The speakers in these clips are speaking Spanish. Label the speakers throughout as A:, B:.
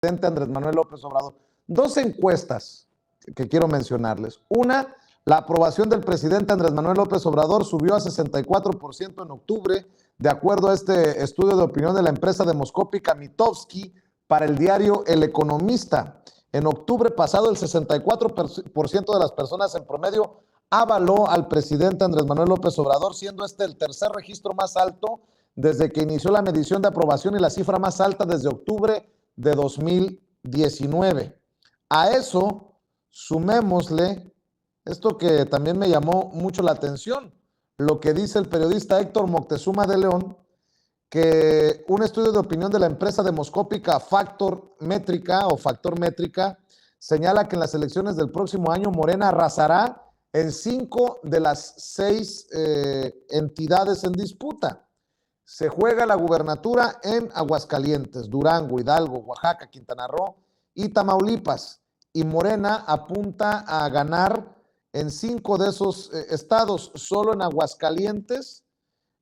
A: presidente Andrés Manuel López Obrador. Dos encuestas que quiero mencionarles. Una, la aprobación del presidente Andrés Manuel López Obrador subió a 64% en octubre, de acuerdo a este estudio de opinión de la empresa demoscópica Mitofsky para el diario El Economista. En octubre pasado, el 64% de las personas en promedio avaló al presidente Andrés Manuel López Obrador, siendo este el tercer registro más alto desde que inició la medición de aprobación y la cifra más alta desde octubre de 2019. A eso sumémosle esto que también me llamó mucho la atención, lo que dice el periodista Héctor Moctezuma de León, que un estudio de opinión de la empresa demoscópica Factor Métrica señala que en las elecciones del próximo año Morena arrasará en 5 de las 6 entidades en disputa. Se juega la gubernatura en Aguascalientes, Durango, Hidalgo, Oaxaca, Quintana Roo y Tamaulipas. Y Morena apunta a ganar en 5 de esos estados. Solo en Aguascalientes,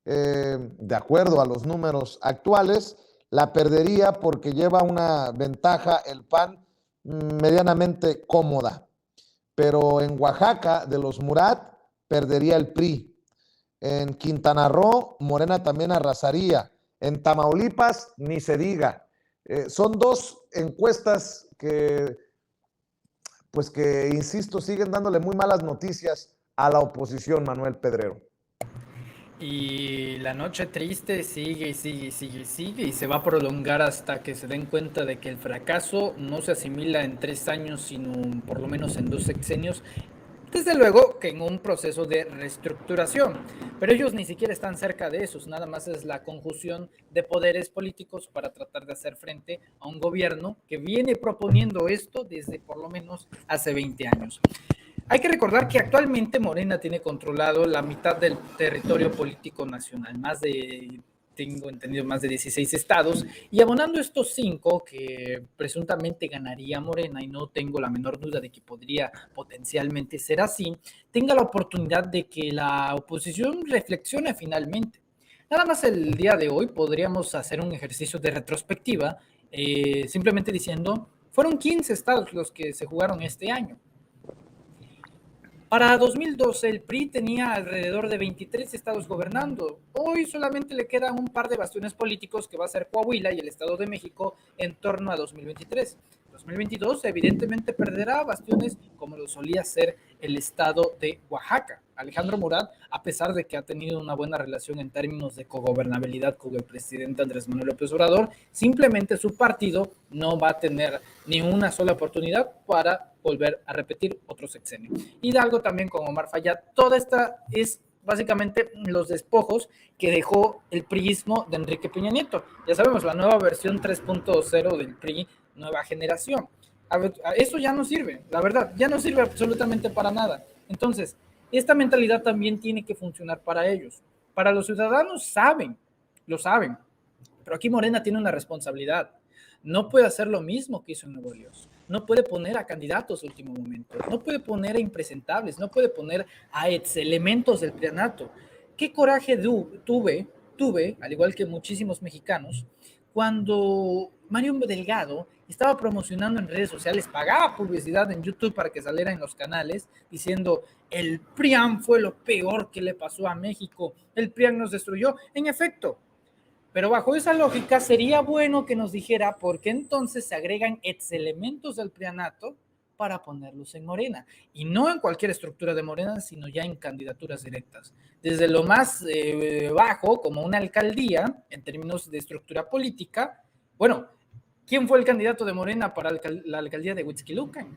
A: de acuerdo a los números actuales, la perdería porque lleva una ventaja el PAN medianamente cómoda. Pero en Oaxaca, de los Murat, perdería el PRI. En Quintana Roo, Morena también arrasaría. En Tamaulipas, ni se diga. Son dos encuestas que, insisto, siguen dándole muy malas noticias a la oposición, Manuel Pedrero.
B: Y la noche triste sigue y se va a prolongar hasta que se den cuenta de que el fracaso no se asimila en 3 años, sino por lo menos en 2 sexenios. Desde luego que en un proceso de reestructuración, pero ellos ni siquiera están cerca de eso, nada más es la conjunción de poderes políticos para tratar de hacer frente a un gobierno que viene proponiendo esto desde por lo menos hace 20 años. Hay que recordar que actualmente Morena tiene controlado la mitad del territorio político nacional, tengo entendido, más de 16 estados, y abonando estos 5 que presuntamente ganaría Morena, y no tengo la menor duda de que podría potencialmente ser así, tenga la oportunidad de que la oposición reflexione finalmente. Nada más el día de hoy podríamos hacer un ejercicio de retrospectiva, simplemente diciendo, fueron 15 estados los que se jugaron este año. Para 2012 el PRI tenía alrededor de 23 estados gobernando. Hoy solamente le quedan un par de bastiones políticos que va a ser Coahuila y el Estado de México en torno a 2023. 2022 evidentemente perderá bastiones como lo solía ser el Estado de Oaxaca. Alejandro Murat, a pesar de que ha tenido una buena relación en términos de cogobernabilidad con el presidente Andrés Manuel López Obrador, simplemente su partido no va a tener ni una sola oportunidad para volver a repetir otro sexenio. Hidalgo también con Omar Fayad. Toda esta es básicamente los despojos que dejó el priismo de Enrique Peña Nieto. Ya sabemos, la nueva versión 3.0 del PRI, nueva generación. Eso ya no sirve, la verdad, ya no sirve absolutamente para nada. Entonces, esta mentalidad también tiene que funcionar para ellos. Para los ciudadanos lo saben, pero aquí Morena tiene una responsabilidad. No puede hacer lo mismo que hizo en Nuevo León. No puede poner a candidatos de último momento. No puede poner a impresentables. No puede poner a ex elementos del planato. ¿Qué coraje tuve, al igual que muchísimos mexicanos, cuando Mario Delgado estaba promocionando en redes sociales, pagaba publicidad en YouTube para que saliera en los canales, diciendo, el PRIAN fue lo peor que le pasó a México, el PRIAN nos destruyó? En efecto, pero bajo esa lógica sería bueno que nos dijera por qué entonces se agregan ex elementos del prianato para ponerlos en Morena. Y no en cualquier estructura de Morena, sino ya en candidaturas directas. Desde lo más bajo, como una alcaldía, en términos de estructura política. Bueno, ¿quién fue el candidato de Morena para la alcaldía de Huixquilucan?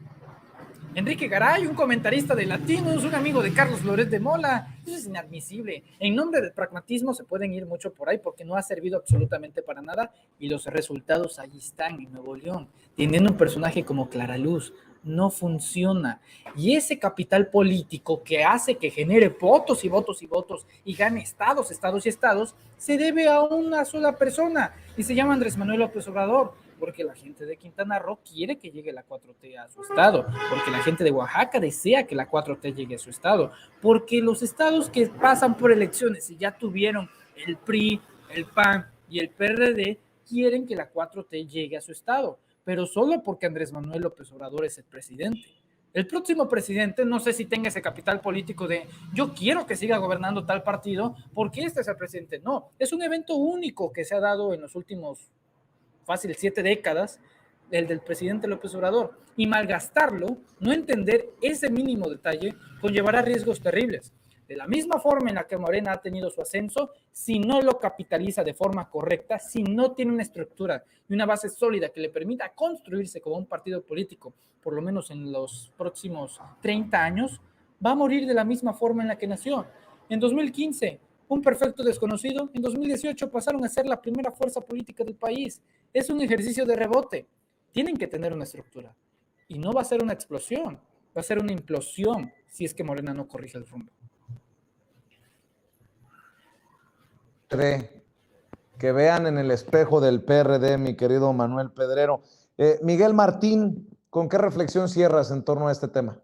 B: Enrique Garay, un comentarista de Latinos, un amigo de Carlos Loret de Mola. Eso es inadmisible. En nombre del pragmatismo se pueden ir mucho por ahí porque no ha servido absolutamente para nada y los resultados ahí están en Nuevo León. Teniendo un personaje como Clara Luz, no funciona. Y ese capital político que hace que genere votos y votos y votos y gane estados, se debe a una sola persona y se llama Andrés Manuel López Obrador. Porque la gente de Quintana Roo quiere que llegue la 4T a su estado, porque la gente de Oaxaca desea que la 4T llegue a su estado, porque los estados que pasan por elecciones y ya tuvieron el PRI, el PAN y el PRD quieren que la 4T llegue a su estado, pero solo porque Andrés Manuel López Obrador es el presidente. El próximo presidente no sé si tenga ese capital político de yo quiero que siga gobernando tal partido porque este es el presidente. No, es un evento único que se ha dado en los últimos fácil 7 décadas, el del presidente López Obrador. Y malgastarlo, no entender ese mínimo detalle, conllevará riesgos terribles. De la misma forma en la que Morena ha tenido su ascenso, si no lo capitaliza de forma correcta, si no tiene una estructura y una base sólida que le permita construirse como un partido político, por lo menos en los próximos 30 años, va a morir de la misma forma en la que nació. En 2015, un perfecto desconocido, en 2018 pasaron a ser la primera fuerza política del país. Es un ejercicio de rebote. Tienen que tener una estructura. Y no va a ser una explosión, va a ser una implosión si es que Morena no corrige el rumbo.
A: Que vean en el espejo del PRD, mi querido Manuel Pedrero. Miguel Martín, ¿con qué reflexión cierras en torno a este tema?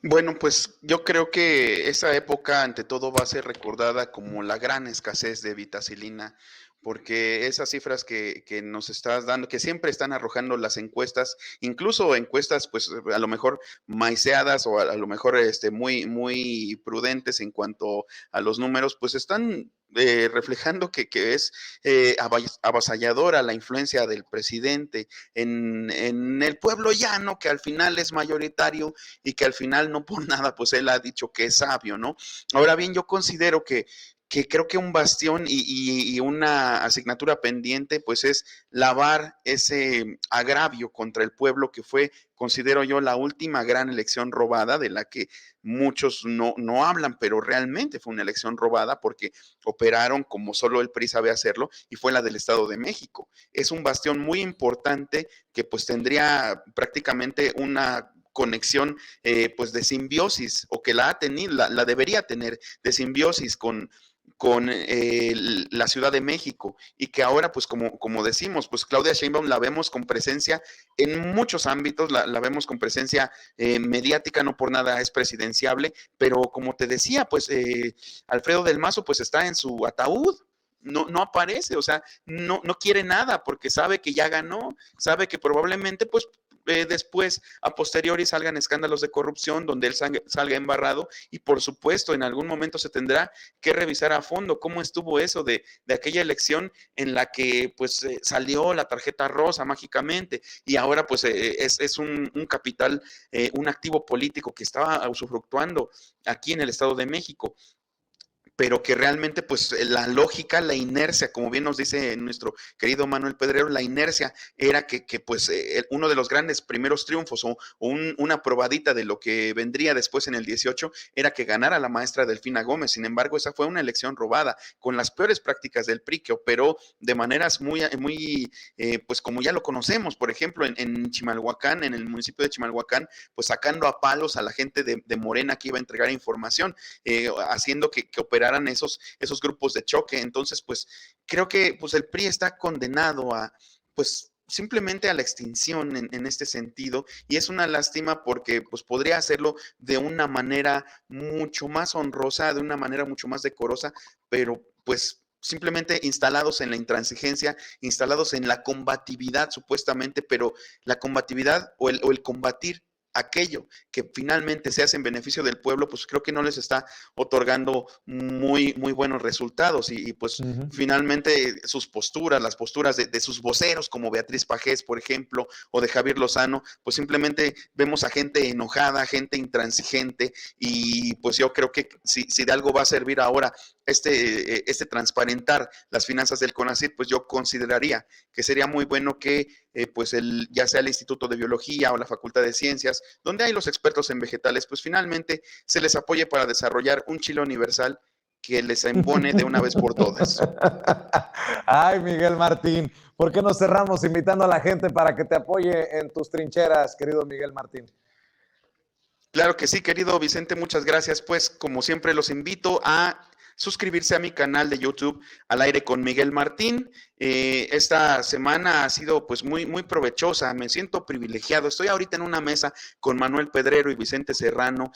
C: Bueno, pues yo creo que esa época ante todo va a ser recordada como la gran escasez de vitacilina, porque esas cifras que nos estás dando, que siempre están arrojando las encuestas, incluso encuestas pues a lo mejor maiceadas o a lo mejor muy prudentes en cuanto a los números, pues están reflejando que es avasalladora la influencia del presidente en el pueblo llano, que al final es mayoritario y que al final no por nada, pues él ha dicho que es sabio, ¿no? Ahora bien, yo considero que creo que un bastión y una asignatura pendiente, pues es lavar ese agravio contra el pueblo que fue, considero yo, la última gran elección robada, de la que muchos no hablan, pero realmente fue una elección robada porque operaron como solo el PRI sabe hacerlo, y fue la del Estado de México. Es un bastión muy importante que pues tendría prácticamente una conexión pues de simbiosis, o que la ha tenido, la debería tener de simbiosis con la Ciudad de México, y que ahora pues como decimos, pues Claudia Sheinbaum la vemos con presencia en muchos ámbitos, la vemos con presencia mediática, no por nada es presidenciable, pero como te decía, pues Alfredo del Mazo pues está en su ataúd. No aparece, o sea, no quiere nada porque sabe que ya ganó, sabe que probablemente pues después, a posteriori, salgan escándalos de corrupción donde él salga embarrado, y por supuesto en algún momento se tendrá que revisar a fondo cómo estuvo eso de aquella elección en la que pues salió la tarjeta rosa mágicamente, y ahora pues es un capital, un activo político que estaba usufructuando aquí en el Estado de México, pero que realmente pues la lógica, la inercia, como bien nos dice nuestro querido Manuel Pedrero, la inercia era que pues uno de los grandes primeros triunfos o una probadita de lo que vendría después en el 18 era que ganara la maestra Delfina Gómez. Sin embargo, esa fue una elección robada, con las peores prácticas del PRI, que operó de maneras muy pues como ya lo conocemos, por ejemplo, en Chimalhuacán, en el municipio de Chimalhuacán, pues sacando a palos a la gente de Morena que iba a entregar información, haciendo que operaran esos grupos de choque. Entonces, pues creo que pues el PRI está condenado a pues simplemente a la extinción en este sentido, y es una lástima porque pues podría hacerlo de una manera mucho más honrosa, de una manera mucho más decorosa, pero pues simplemente instalados en la intransigencia, instalados en la combatividad supuestamente, pero la combatividad o el combatir aquello que finalmente se hace en beneficio del pueblo, pues creo que no les está otorgando muy buenos resultados, y pues finalmente sus posturas, las posturas de sus voceros como Beatriz Pajés, por ejemplo, o de Javier Lozano, pues simplemente vemos a gente enojada, gente intransigente, y pues yo creo que si de algo va a servir ahora este transparentar las finanzas del CONACYT, pues yo consideraría que sería muy bueno que pues ya sea el Instituto de Biología o la Facultad de Ciencias, donde hay los expertos en vegetales, pues finalmente se les apoye para desarrollar un chile universal que les embone de una vez por todas.
A: Ay, Miguel Martín, ¿por qué no cerramos invitando a la gente para que te apoye en tus trincheras, querido Miguel Martín?
C: Claro que sí, querido Vicente, muchas gracias. Pues como siempre los invito a suscribirse a mi canal de YouTube, Al Aire con Miguel Martín. Esta semana ha sido pues muy provechosa, me siento privilegiado. Estoy ahorita en una mesa con Manuel Pedrero y Vicente Serrano.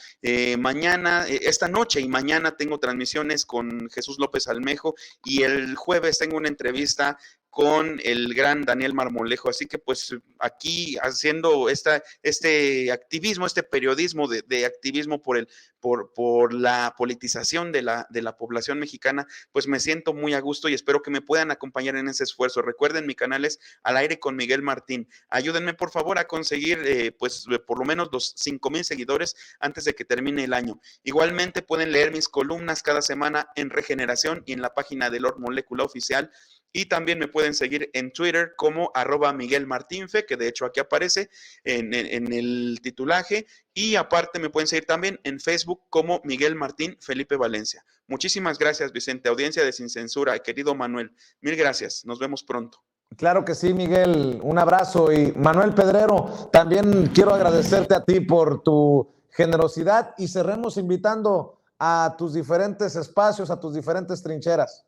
C: Mañana, esta noche y mañana tengo transmisiones con Jesús López Almejo, y el jueves tengo una entrevista con el gran Daniel Marmolejo. Así que pues aquí haciendo este activismo, este periodismo de activismo por la politización de la población mexicana, pues me siento muy a gusto y espero que me puedan acompañar en ese esfuerzo. Recuerden, mi canal es Al Aire con Miguel Martín. Ayúdenme por favor a conseguir pues por lo menos los 5,000 seguidores antes de que termine el año. Igualmente pueden leer mis columnas cada semana en Regeneración y en la página de Lord Molecula Oficial. Y también me pueden seguir en Twitter como @MiguelMartinfe, que de hecho aquí aparece en el titulaje. Y aparte me pueden seguir también en Facebook como Miguel Martín Felipe Valencia. Muchísimas gracias, Vicente. Audiencia de Sin Censura, querido Manuel. Mil gracias. Nos vemos pronto.
A: Claro que sí, Miguel. Un abrazo. Y Manuel Pedrero, también quiero agradecerte a ti por tu generosidad y cerremos invitando a tus diferentes espacios, a tus diferentes trincheras.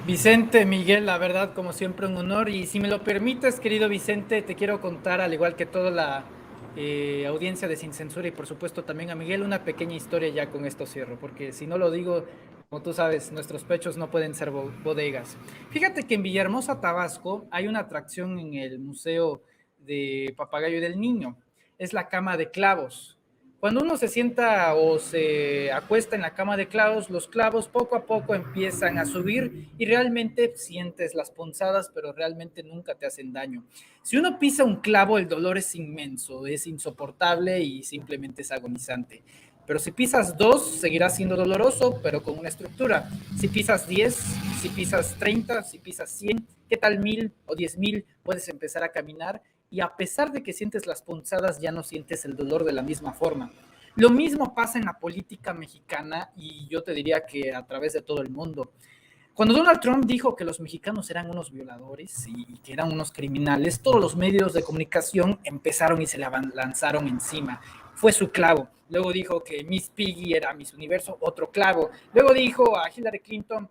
B: Vicente, Miguel, la verdad, como siempre, un honor. Y si me lo permites, querido Vicente, te quiero contar, al igual que toda la audiencia de Sin Censura y por supuesto también a Miguel, una pequeña historia. Ya con esto cierro, porque si no lo digo, como tú sabes, nuestros pechos no pueden ser bodegas. Fíjate que en Villahermosa, Tabasco, hay una atracción en el Museo de Papagayo del Niño. Es la cama de clavos. Cuando uno se sienta o se acuesta en la cama de clavos, los clavos poco a poco empiezan a subir y realmente sientes las punzadas, pero realmente nunca te hacen daño. Si uno pisa un clavo, el dolor es inmenso, es insoportable y simplemente es agonizante. Pero si pisas 2, seguirá siendo doloroso, pero con una estructura. Si pisas 10, si pisas 30, si pisas 100, ¿qué tal 1000 o 10,000? Puedes empezar a caminar y a pesar de que sientes las punzadas, ya no sientes el dolor de la misma forma. Lo mismo pasa en la política mexicana y yo te diría que a través de todo el mundo. Cuando Donald Trump dijo que los mexicanos eran unos violadores y que eran unos criminales, todos los medios de comunicación empezaron y se le lanzaron encima. Fue su clavo. Luego dijo que Miss Piggy era Miss Universo, otro clavo. Luego dijo a Hillary Clinton,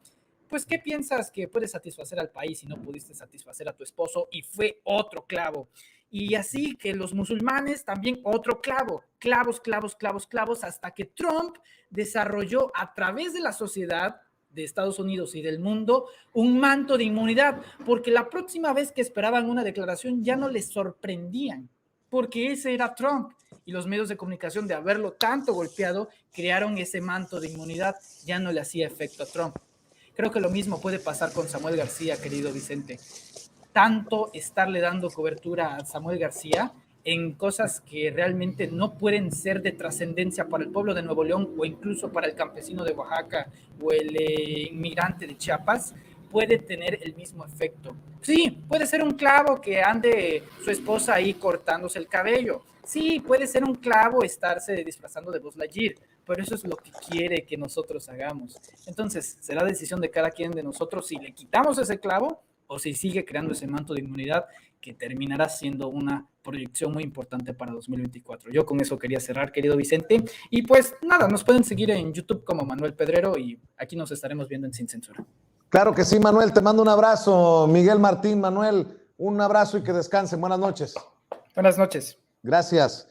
B: pues, ¿qué piensas que puedes satisfacer al país si no pudiste satisfacer a tu esposo? Y fue otro clavo. Y así que los musulmanes también otro clavo. Clavos, clavos, clavos, clavos, hasta que Trump desarrolló a través de la sociedad de Estados Unidos y del mundo un manto de inmunidad, porque la próxima vez que esperaban una declaración ya no les sorprendían, porque ese era Trump. Y los medios de comunicación, de haberlo tanto golpeado, crearon ese manto de inmunidad, ya no le hacía efecto a Trump. Creo que lo mismo puede pasar con Samuel García, querido Vicente. Tanto estarle dando cobertura a Samuel García en cosas que realmente no pueden ser de trascendencia para el pueblo de Nuevo León o incluso para el campesino de Oaxaca o el inmigrante de Chiapas, puede tener el mismo efecto. Sí, puede ser un clavo que ande su esposa ahí cortándose el cabello. Sí, puede ser un clavo estarse disfrazando de Buzz Lightyear, pero eso es lo que quiere que nosotros hagamos. Entonces, será decisión de cada quien de nosotros si le quitamos ese clavo o si sigue creando ese manto de inmunidad que terminará siendo una proyección muy importante para 2024. Yo con eso quería cerrar, querido Vicente. Y pues nada, nos pueden seguir en YouTube como Manuel Pedrero y aquí nos estaremos viendo en Sin Censura.
A: Claro que sí, Manuel. Te mando un abrazo. Miguel Martín, Manuel, un abrazo y que descansen. Buenas noches.
B: Buenas noches.
A: Gracias.